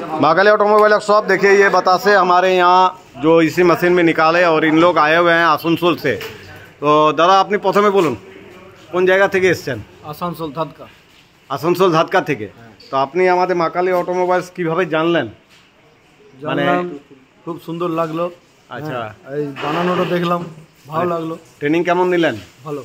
Mahakali automobile workshop. देखिए ये बतासे हमारे यहाँ जो इसी मशीन में निकाले और इन लोग आए हुए हैं आसनसोल से। तो दादा अपनी प्रथमे बोलून কোন জায়গা থেকে এসেছেন? আসানসোল ধাতকা। আসানসোল ধাতকা থেকে। তো আপনি আমাদের মাকালি অটোমোবাইলস কিভাবে জানলেন? মানে খুব সুন্দর লাগলো। আচ্ছা, এই বানানোটা দেখলাম, ভালো লাগলো। ট্রেনিং কেমন নিলেন? ভালো।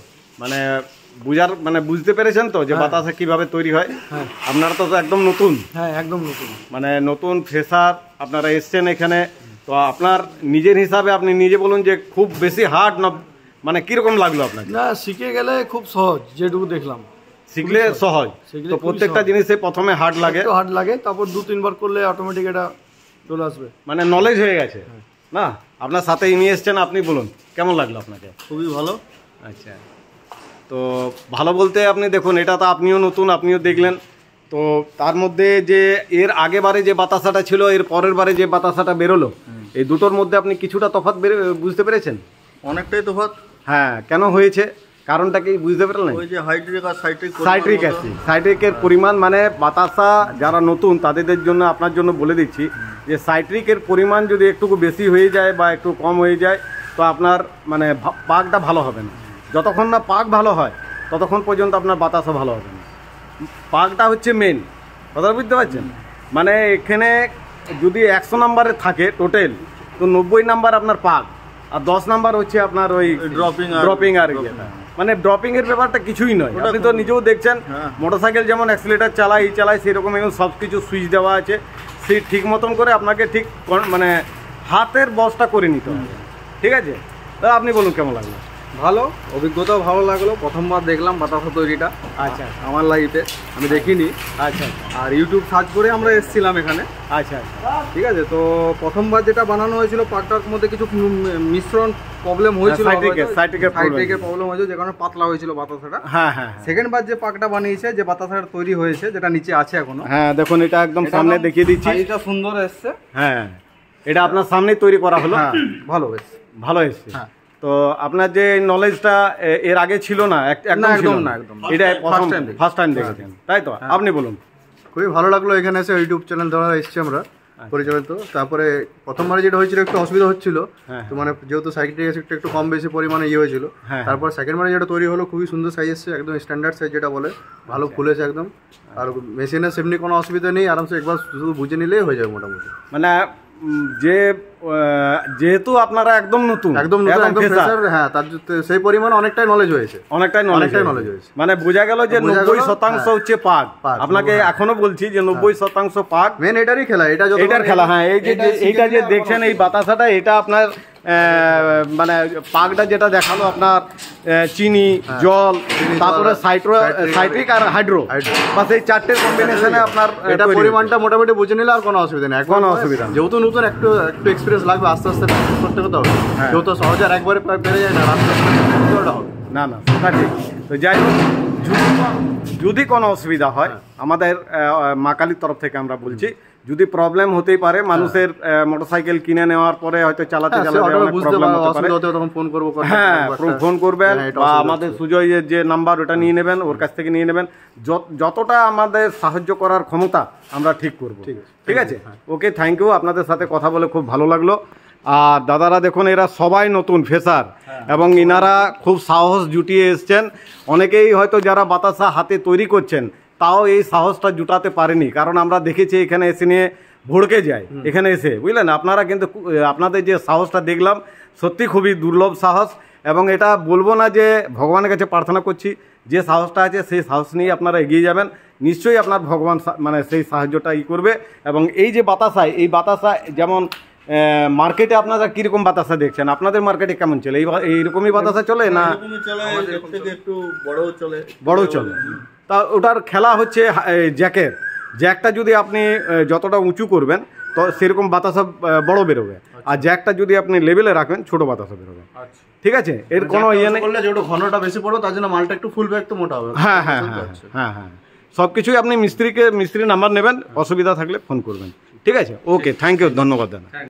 মানে বুঝতে পেরেছেন তো যে বাতাসা কিভাবে তৈরি হয়? হ্যাঁ। আপনারা তো একদম নতুন। হ্যাঁ, একদম নতুন। মানে নতুন ফ্রেশার আপনারা এসছেন এখানে। তো আপনার নিজের হিসাবে আপনি নিজে বলুন যে খুব বেশি হার্ড না, মানে কিরকম লাগলো আপনাকে? না, শিখে গেলে খুব সহজ, যেটুকু দেখলাম। শিখলে সহজ। তো প্রত্যেকটা জিনিসে প্রথমে হার্ড লাগে, হার্ড লাগে, তারপর 2-3 বার করলে অটোমেটিক এটা চলে আসবে। মানে নলেজ হয়ে গেছে না? আপনার সাথে ইনি এসছেন, আপনি বলুন কেমন লাগলো আপনাকে? খুবই ভালো। আচ্ছা, তো ভালো বলতে আপনি দেখুন, এটা তো আপনিও নতুন, আপনিও দেখলেন। তো তার মধ্যে যে এর আগে বারে যে বাতাসাটা ছিল, এর পরের বারে যে বাতাসাটা বেরোলো, এই দুটোর মধ্যে আপনি কিছুটা তফাৎ বুঝতে পেরেছেন? অনেকটাই তফাৎ। হ্যাঁ, কেন হয়েছে কারণটা কি বুঝতে পারলেন? ওই যে হাইড্রিক আর সাইট্রিক অ্যাসিড, সাইট্রিকের পরিমাণ, মানে বাতাসা যারা নতুন তাদের জন্য আপনার জন্য বলে দিচ্ছি যে সাইট্রিকের পরিমাণ যদি একটু বেশি হয়ে যায় বা একটু কম হয়ে যায় তো আপনার মানে পাকটা ভালো হবে না। যতক্ষণ না পাক ভালো হয় ততক্ষণ পর্যন্ত আপনার বাতাসও ভালো হবে না। পাকটা হচ্ছে মেন কথা, বুঝতে পারছেন? মানে এখানে যদি 100 নাম্বারে থাকে টোটাল, তো 90 নাম্বার আপনার পাক আর 10 নাম্বার হচ্ছে আপনার ওই ড্রপিং আর ইয়েটা। মানে ড্রপিং এর ব্যাপারটা কিছুই নয়, আপনি তো নিজেও দেখছেন। মোটরসাইকেল যেমন অ্যাক্সিলেটার চালায় সেরকম এখন সব কিছু সুইচ দেওয়া আছে, সেই ঠিক মতন করে আপনাকে ঠিক মানে হাতের বসটা করে নিতে হবে। ঠিক আছে, তা আপনি বলুন কেমন লাগলো? ভালো, অভিজ্ঞতাও ভালো লাগলো। প্রথমবার দেখলাম বাতাসা তৈরিটা। আচ্ছা, আমার লাইফে আমি দেখিনি। আচ্ছা, আর ইউটিউব সার্চ করে আমরা এসেছিলাম এখানে। আচ্ছা, ঠিক আছে। তো প্রথমবার যেটা বানানো হয়েছিল পাকটার মধ্যে কিছু মিশ্রণ প্রবলেম হয়েছিল, সাইট্রিকের প্রবলেম হয়েছিল, যে কারণে পাতলা হয়েছিল বাতাসাটা। হ্যাঁ হ্যাঁ। সেকেন্ড বার যে পাকটা বানিয়েছে, যে বাতাসাটা তৈরি হয়েছে, যেটা নিচে আছে এখনো। হ্যাঁ দেখুন, এটা একদম সামনে দেখিয়ে দিচ্ছি। এটা সুন্দর এসছে। হ্যাঁ, এটা আপনার সামনেই তৈরি করা হলো। ভালো এসছে, ভালো এসছে। তো আপনার যে নলেজটা এর আগে ছিল না? একদম না, একদম। এটা ফার্স্ট টাইম দেখেছেন, তাই তো? আপনি বলুন। খুবই ভালো লাগলো এখানে এসে। ইউটিউব চ্যানেল দ্বারা এসেছি আমরা পরিচালিত। তারপরে প্রথমবারে যেটা হয়েছিল একটু অসুবিধা হচ্ছিল, তো মানে যেহেতু সাইট্রিক অ্যাসিডটা একটু কম বেশি পরিমাণে ইয়ে হয়েছিল। তারপর সেকেন্ডবারে যেটা তৈরি হলো খুবই সুন্দর সাইজ এসছে, একদম স্ট্যান্ডার্ড সাইজ যেটা বলে, ভালো ফুলেছে একদম। আর মেশিনের সেমনি কোনো অসুবিধা নেই, আরামসে একবার শুধু বুঝে নিলেই হয়ে যাবে মোটামুটি। মানে যেহেতু আপনারা একদম নতুন, হ্যাঁ, তার সেই পরিমাণে অনেকটাই নলেজ হয়েছে, অনেকটাই নলেজ হয়েছে। মানে বোঝা গেল যে 90% হচ্ছে পাক। আপনাকে এখনো বলছি যে 90% পাক। মেন এটারই খেলা, এটার খেলা। হ্যাঁ, এইটা যে দেখছেন এই বাতাসাটা, এটা আপনার মানে পাকটা যেটা দেখালো আপনার চিনি, জল, তারপরে সাইট্রিক আর হাইড্রো, বাস এই চারটের কম্বিনেশনে আপনার এটা পরিমাণটা মোটামুটি বুঝে নিলে আর কোনো অসুবিধা নেই। কোনো অসুবিধা, যেহেতু নতুন একটু এক্সপিরিয়েন্স লাগবে, আস্তে আস্তে প্র্যাকটিস করতে হবে। যেহেতু সহজে আর একবারে পেরে যায় না, আস্তে আস্তে হবে। না, সেটা ঠিক। তো যাই হোক, যদি কোনো অসুবিধা হয় আমাদের মাকালির তরফ থেকে আমরা বলছি, যদি প্রবলেম হতেই পারে, মানুষের মোটরসাইকেল কিনে নেওয়ার পরে হয়তো চালাতে ফোন করবো। হ্যাঁ, ফোন করবেন বা আমাদের সুজয়ের যে নাম্বার ওটা নিয়ে নেবেন, ওর কাছ থেকে নিয়ে নেবেন। যতটা আমাদের সাহায্য করার ক্ষমতা আমরা ঠিক করব। ঠিক আছে, ওকে, থ্যাংক ইউ। আপনাদের সাথে কথা বলে খুব ভালো লাগলো। আর দাদারা দেখুন, এরা সবাই নতুন ফ্রেশার এবং ইনারা খুব সাহস জুটিয়ে এসছেন। অনেকেই হয়তো যারা বাতাসা হাতে তৈরি করছেন তাও এই সাহসটা জুটাতে পারেনি, কারণ আমরা দেখেছি এখানে এসে নিয়ে ভড়কে যায় এখানে এসে, বুঝলেন? আপনারা কিন্তু আপনাদের যে সাহসটা দেখলাম সত্যি খুবই দুর্লভ সাহস। এবং এটা বলবো না যে ভগবানের কাছে প্রার্থনা করছি, যে সাহসটা আছে সেই সাহস নিয়ে আপনারা এগিয়ে যাবেন। নিশ্চয়ই আপনার ভগবান মানে সেই সাহায্যটা করবে। এবং এই যে এই বাতাসা যেমন মার্কেটে আপনারা কিরকম বাতাসা দেখছেন? আপনাদের মার্কেটে কেমন চলে? এইরকমই বাতাসা চলে না একটু বড় চলে? তা ওটার খেলা হচ্ছে জ্যাকটা যদি আপনি যতটা উঁচু করবেন তো সেরকম বাতাসা বড় বেরোবে, আর জ্যাকটা যদি আপনি লেভেলে রাখবেন ছোট বাতাসা বেরোবে। ঠিক আছে, এর কোনো ইয়ে নেই। যেটা ঘনটা বেশি পড়ো তার জন্য মালটা একটু ফুলবে, একটু মোটা হবে। হ্যাঁ হ্যাঁ হ্যাঁ হ্যাঁ, সব কিছুই আপনি মিস্ত্রির নাম্বার নেবেন, অসুবিধা থাকলে ফোন করবেন। ঠিক আছে, ওকে, থ্যাংক ইউ, ধন্যবাদ দাদা।